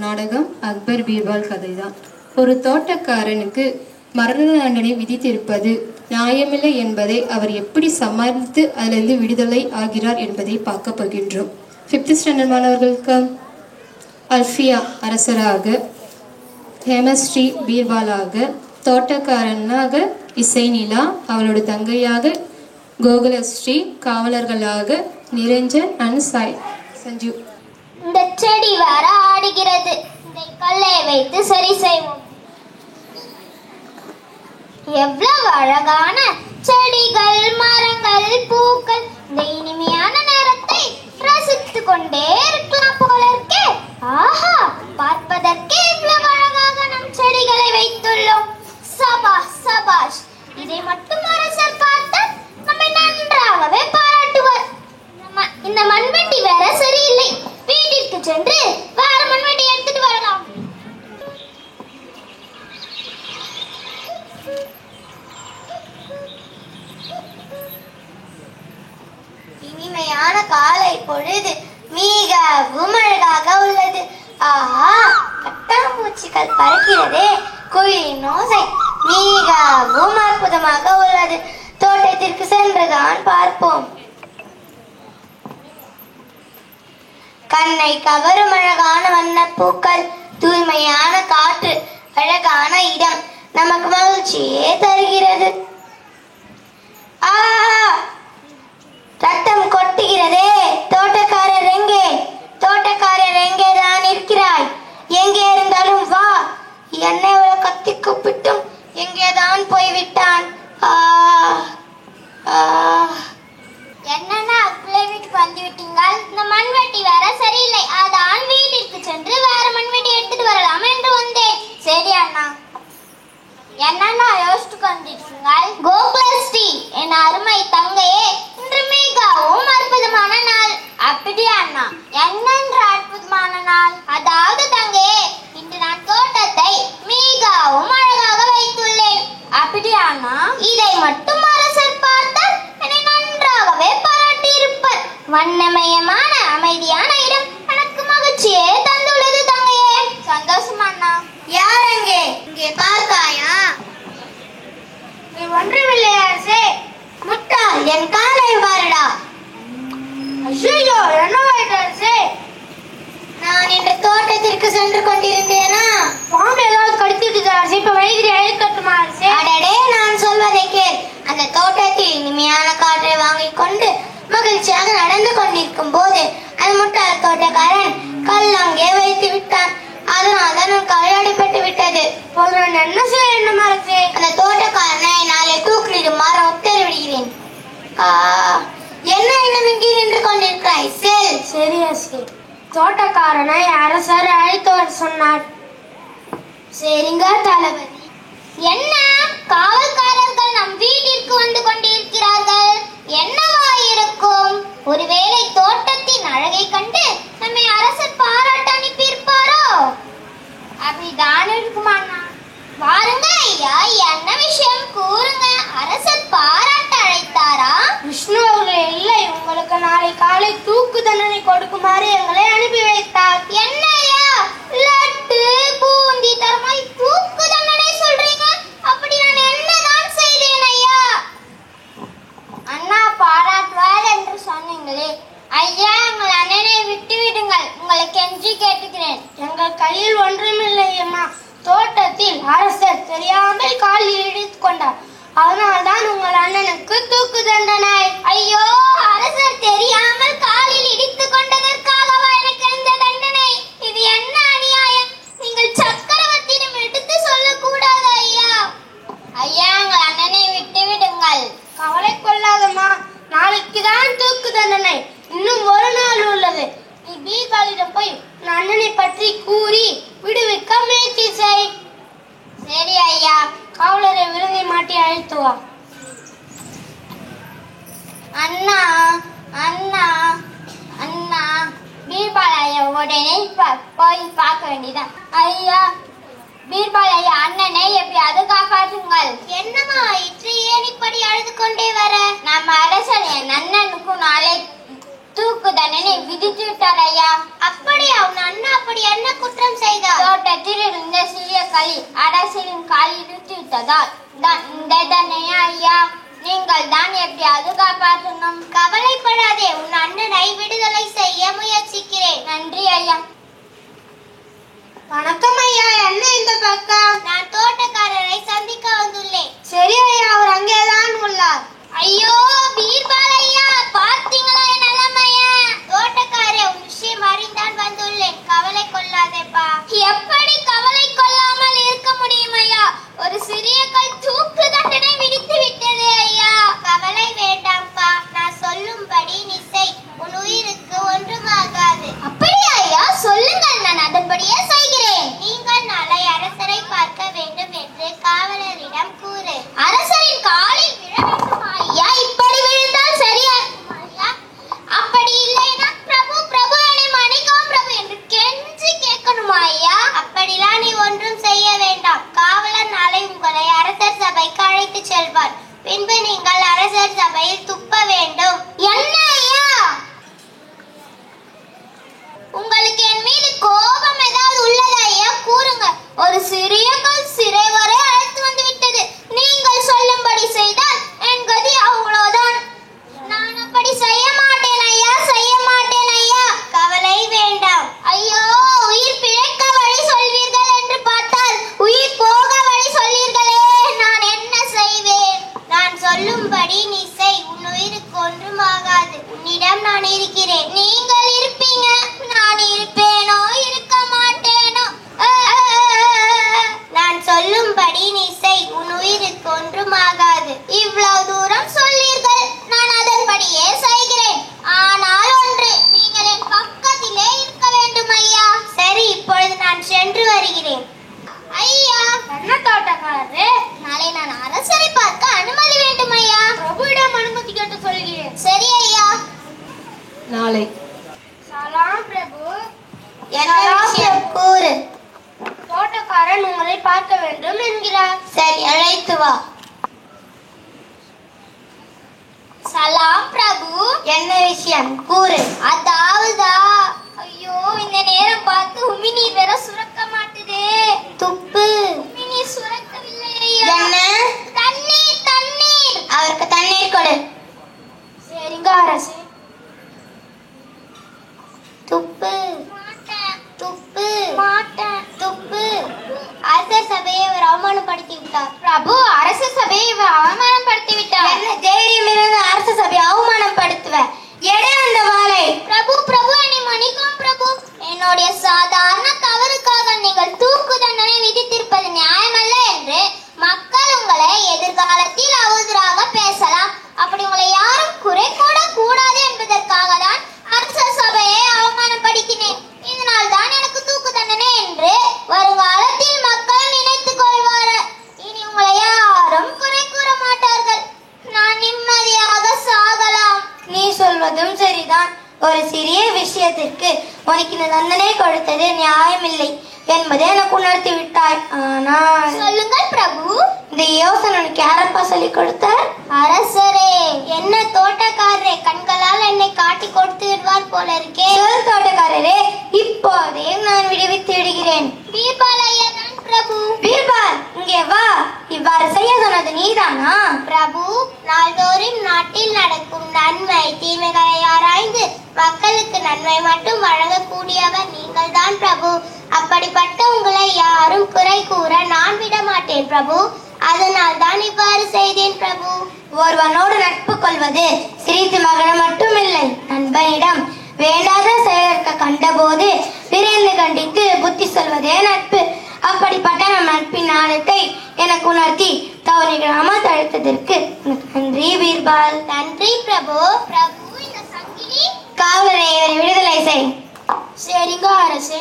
நாடகம் அக்பர் பீர்பால் கதைதான். ஒரு தோட்டக்காரனுக்கு மரண தண்டனை விதித்திருப்பது நியாயமில்லை என்பதை அவர் எப்படி சமாளித்து அதிலிருந்து விடுதலை ஆகிறார் என்பதை பார்க்க போகின்றோம். 5th ஸ்டாண்டர்ட் மாணவர்களுக்கு அல்ஃபியா அரசராக, ஹேமஸ்ரீ பீர்பாலாக, தோட்டக்காரனாக இசைநிலா, அவளோட தங்கையாக கோகுலஸ்ரீ, காவலர்களாக நிரஞ்சன் அண்ட் சஞ்சீவ். இந்த செடி வர ஆடுகிறது, இதை கல்லை வைத்து சரி செய்வோம். எவ்வளவு அழகான செடிகள், மரங்கள், பூக்கள். இந்த இனிமையான நேரத்தை ரசித்துக் கொண்டே இருக்கலாம் போல இருக்கே. ஆஹா, பார்ப்பதற்கே இவ்வளவு அழகாக நம் செடிகளை வைத்துள்ளோம். சபாஷ் சபாஷ். இதை மட்டும் அரசர் பார்த்தால் நம்மை நன்றாகவே பாராட்டுவார். இந்த மண்வெட்டி வேற சரியில்லை, வீட்டிற்கு சென்று வேற மண்வெட்டி எடுத்துட்டு வரலாம். இனிமையான காலை பொழுது மிகவும் அழகாக உள்ளது. ஆஹா, பட்டாம்பூச்சிகள் பறக்கிறதே, குயிலின் ஓசை மிகவும் அற்புதமாக உள்ளது. தோட்டத்திற்கு சென்றுதான் பார்ப்போம். கண்ணை கவரும் அழகான வண்ணப்பூக்கள், தூய்மையான காற்று, அழகான இடம் நமக்கு மகிழ்ச்சியே தருகிறது. ரத்தம் கொட்டுகிறதே. தோட்டக்காரர் எங்கே? தோட்டக்காரர் எங்கே தான் இருக்கிறாய்? எங்கே இருந்தாலும் வா. என்னை ஒரு கத்தி கூப்பிட்டும் எங்கேதான் போய்விட்டான். என்னன்னா பிள்ளை வீட்டுக்கு வந்து விட்டீங்கள்? இந்த மண்வெட்டி வேற சரியில்லை, அதான் வீட்டிற்கு சென்று வேற மண்வெட்டி எடுத்துட்டு வரலாம் என்று வந்தேன். சரி அண்ணா. என்னன்னா யோசிச்சு கொண்டிருக்கீங்கள்? கோகுலஸ்ரீ, என் அருமை தங்கையே, இன்று மிகவும் அற்புதமான நாள். அப்படியா அண்ணா? என்னென்ற அற்புதமான நாள்? அதாவது தங்கையே, இன்று நான் தோட்டத்தை மிகவும் அழகாக வைத்துள்ளேன். அப்படியா அண்ணா? இதை மட்டும் அரசர் பார்த்தால் என்னை நன்றாகவே பாராட்டி இருப்பார். வண்ணமயமான அமைதியான இடம் எனக்கு மகிழ்ச்சியே தந்துள்ளது தங்கையே. சந்தோஷம் அண்ணா. யார் எங்கே? இங்கே பார்த்தாயா? நீ ஒன்றுமில்லை அரசே. முட்டாள், என் காலை பாருடா. ஐயோ, என்னவாயிட்டு அரசே? நான் இன்று தோட்டத்திற்கு சென்று கொண்டிருந்தேனா? பாம்பு ஏதாவது கடித்துட்டு அரசே, இப்ப வைத்திரி அழைக்கட்டுமா அரசே? அடடே, நான் சொல்வதை கேள். அந்த தோட்டத்தில் இனிமையான காற்றை வாங்கிக் கொண்டு மகிழ்ச்சியாக நடந்து கொண்டிருக்கும் போது அந்த முட்டாள் தோட்டக்காரன் கல் அங்கே வைத்து விட்டான். அதனால் தான் கல் அடிபட்டு விட்டது. என்ன செய்யணும் அரசே? அந்த தோட்டக்காரனை நாளை தூக்கிலிடுமாறு உத்தரவிடுகிறேன். என்ன இன்னும் இங்கே நின்று கொண்டிருக்கிறாய்? சரி அரசே. தோட்டக்காரனை அரசர் அழைத்து வர சொன்னார். சரிங்க தளபதி. என்ன காவல்காரர்கள் நம் வீட்டிற்கு வந்து கொண்டிருக்கிறார்கள்? என்னவா இருக்கும்? ஒருவேளை தோட்டத்தின் அழகை கண்டு நம்மை அரசர் பாராட்ட அனுப்பியிருப்பாரோ? அப்படிதான் இருக்குமா? வாருங்க ஐயா, என்ன விஷயம் கூறுங்க. அரசர் பாராட்ட அழைத்தாரா? விஷ்ணு அவர்களே, இல்லை, உங்களுக்கு நாளை காலை தூக்கு தண்டனை கொடுக்குமாறு எங்களை அனுப்பி வைத்தார். என்ன ஐயா, லட்டு பூந்தி தரமாய் தூக்கு தண்டனை சொல்றீங்க? அப்படி நான் என்னதான் செய்தேன் ஐயா? அண்ணா பாராட்டுவார் என்று சொன்னீங்களே ஐயா, எங்கள் அண்ணனை விட்டு விடுங்கள், உங்களை கெஞ்சி கேட்டுக்கிறேன். எங்கள் கையில் ஒன்றுமில்லை அம்மா. தோட்டத்தில் அரசர் தெரியாமல் காலில் இடித்துக் கொண்டார், அதனால்தான் உங்கள் அண்ணனுக்கு தூக்கு தண்டனை. ஐயோ, அரசர் தெரியாமல் காலில் இடித்துக் கொண்டதற்காகவா எனக்கு இந்த தண்டனை? இது என்ன அநியாயம்? நீங்கள் சக்கரவர்த்தியிடம் எடுத்து சொல்லக்கூடாது ஐயா. ஐயா, எங்கள் அண்ணனை விட்டு விடுங்கள். கவலை கொள்ளாதம்மா, நாளைக்கு தான் தூக்கு தண்டனை, இன்னும் ஒரு நாள் உள்ளது. நீ பீர்பாலிடம் போய் அண்ணனை பற்றி கூறி விடுவிக்க முயற்சி செய். சரி ஐயா. காவலரை விருந்தை மாட்டி அழைத்து வா. அண்ணா அண்ணா அண்ணா. பீர்பால் ஐயா உடனே போய் பார்க்க வேண்டியதான். ஐயா, பீர்பால் ஐயா, அண்ணனை எப்படியாவது காப்பாற்றுங்கள். என்னமா ஆயிற்று? ஏன் இப்படி அழுது கொண்டே வர? நம்ம அரசர் என் அண்ணனுக்கும் நாளை தூக்கு தண்டனை விதித்து விட்டார் ஐயா. அப்படியா? உன் அண்ணா அப்படி என்ன குற்றம் செய்ய களி அரசரின் காலில் இழுத்து விட்டதால் தான் இந்த தண்டனை ஐயா. நீங்கள் தான் எப்படியாவது காப்பாற்றணும். கவலைப்படாதே, உன் அண்ணனை விடுதலை செய்ய முயற்சிக்கிறேன். நன்றி ஐயா. வணக்கம் ஐயா. என்ன இந்த பக்கம்? நான் தோட்டக்காரரை சந்திக்க வந்துள்ளேன். சரி ஐயா, அவர் அங்கேதான் உள்ளார். ஐயோ பீர்பால் ஐயா, பார்த்தீங்களா என் நிலைமைய? தோட்டக்காரே, உன் விஷயம் அறிந்தான் வந்துள்ளேன். கவலை கொள்ளாதேப்பா. எப்படி கவலை கொள்ளாமல் இருக்க முடியும் ஐயா? ஒரு சிறிய கல் தூக்கு தண்டனை விதித்து விட்டது ஐயா. கவலை வேண்டாம்ப்பா, நான் சொல்லும்படி நீ செய். உன் உயிருக்கு ஒன்றுமாகாது. அப்படியா ஐயா? சொல்லுங்கள், நான் அதன்படியே செய்கிறேன். நீங்கள் நாளை அரசரை பார்க்க வேண்டும் என்று காவலரிடம் கூறு. அரசரின் காலில் விழ வேண்டுமா ஐயா? இப்படி விழுந்தால் சரியா ஐயா? அப்படி இல்லைனா பிரபு பிரபு என்னை மன்னிக்கவும் பிரபு என்று கெஞ்சி கேட்கணுமா ஐயா? அப்படிலாம் நீ ஒன்றும் செய்ய வேண்டாம். காவலர் நாளை உங்களை அரசர் சபைக்கு அழைத்து செல்வார். பின்பு நீங்கள் அரசர் சபையில் துப்ப வேண்டும். என்ன ஐயா? உங்களுக்கு என் மீது கோபம் ஏதாவது உள்ளதா ஐயா? கூறுங்க. ஒரு சிறிய கல் சிறை வரை அழைத்து வந்து விட்டது. நீங்கள் சொல்லும்படி செய்தால் என் கதி அவ்வளவுதான். நான் அப்படி செய்ய மாட்டேன் ஐயா, செய்ய மாட்டேன் ஐயா. கவலை வேண்டாம். ஐயோ, உயிர் பிழைக்க வழி சொல்வீர்கள் என்று பார்த்தால் உயிர் போக வழி சொல்லீர்களே. நான் என்ன செய்வேன்? நான் சொல்லும்படி நீ செய். உன் உயிருக்கு ஒன்றுமாகாது. உன்னிடம் நான் இருக்கிறேன். நீங்கள் இருப்பீங்க, நான் இருப்பேனோ இருக்க மாட்டேனோ? நான் சொல்லும்படி நீ செய். உன் உயிருக்கு ஒன்றுமாகாது. இவ்வளவு தூரம் சொல்லீர்கள், நான் அதன்படியே செய்கிறேன். ஆனால் ஒன்று, நீங்கள் என் பக்கத்திலே இருக்க வேண்டும் ஐயா. சரி, இப்பொழுது நான் சென்று வருகிறேன். ஐயா, என்ன தோட்டக்காரரே? நாளை நான் அரசரை பார்க்க அனுமதி வேண்டும் ஐயா. பிரபுவிடம் அனுமதி கேட்டு சொல்கிறேன். சரி ஐயா. நாளை. சலாம் பிரபு. என்ன விஷயம் கூறு. தோட்டக்காரன் உங்களை பார்க்க வேண்டும் என்கிறார். சரி, அழைத்து வா. சலாம் பிரபு. என்ன விஷயம் கூறு. அதாவதா, ஐயோ இந்த நேரம் பார்த்து உமிநீர் வேற சுரக்க மாட்டுதே. துப்பு. உமிநீர் சுரக்கவில்லை ஐயா. என்ன? தண்ணீர் தண்ணீர். அவருக்கு தண்ணீர் கொடு. சரிங்க அரசே. துப்பு. மாட்டேன். துப்பு. மாட்டேன். துப்பு. அரசர் சபையை அவர் அவமானப்படுத்தி விட்டார். பிரபு, அரசர் சபையை இவர் அவமானப்படுத்தி விட்டார். என்ன தைரியம் இருந்து அரச சபையை அவமானப்படுத்துவ? எடை அந்த வாளை. பிரபு பிரபு, என்னை மன்னிக்கவும் பிரபு. என்னுடைய சாதாரண தவறுக்காக நீங்கள் தூக்கு தண்டனை விதித்திருப்பது நியாயமல்ல என்று மக்கள் உங்களை எதிர்காலத்தில் அவதூறாக பேசலாம். அப்படி உங்களை யாரும் குறை கூட கூடாது என்பதற்காக தான் அரசர் சபையை அவமானப்படுத்தினேன். இதனால் தான் எனக்கு தூக்கு தண்டனை என்று வருங்காலத்தில் மக்கள் நினைத்துக் கொள்வார்கள். இனி உங்களை யாரும் குறை கூற மாட்டார்கள். நான் நிம்மதியாக சாகலாம். நீ சொல்வதும் சரிதான். ஒரு சிறிய விஷயத்திற்கு உனக்கு இந்த தண்டனை கொடுத்தது நியாயமில்லை என்பதை எனக்கு உணர்த்தி விட்டாய். ஆனால் சொல்லுங்கள் பிரபு. இந்த யோசனை உனக்கு யாரப்பா சொல்லி கொடுத்தார்? அரசரே. என்ன தோட்டக்காரரே, கண்களால் என்னை காட்டி கொடுத்து விடுவார் போல இருக்கே. தோட்டக்காரரே, இப்போதே நான் விடுவித்து விடுகிறேன். பீர்பால் ஐயா தான் பிரபு. பீர்பால், இங்கே வா. இவ்வாறு செய்ய சொன்னது நீதானா? பிரபு, நாள்தோறும் நாட்டில் நடக்கும் நன்மை தீமைகளை ஆராய்ந்து மக்களுக்கு நன்மை மட்டும் வழங்கக்கூடியவர் நீங்கள் தான் பிரபு. அப்படிப்பட்ட உங்களை யாரும் குறை கூற நான் விட மாட்டேன் பிரபு. அதனால் தான் இவ்வாறு செய்தேன் பிரபு. ஒருவனோடு நட்பு கொள்வது சிறிது மகன் மட்டுமில்லை, நண்பனிடம் வேண்டாத செயற்க கண்டபோது விரைந்து கண்டித்து புத்தி சொல்வதே நட்பு. அப்படிப்பட்ட நம் நட்பின் ஆழத்தை எனக்கு உணர்த்தி தவறிடாமல் தடுத்ததற்கு நன்றி பீர்பால். நன்றி பிரபு. பிரபு, இந்த சங்கிலி காவலரை விடுதலை செய். சரிங்க அரசே.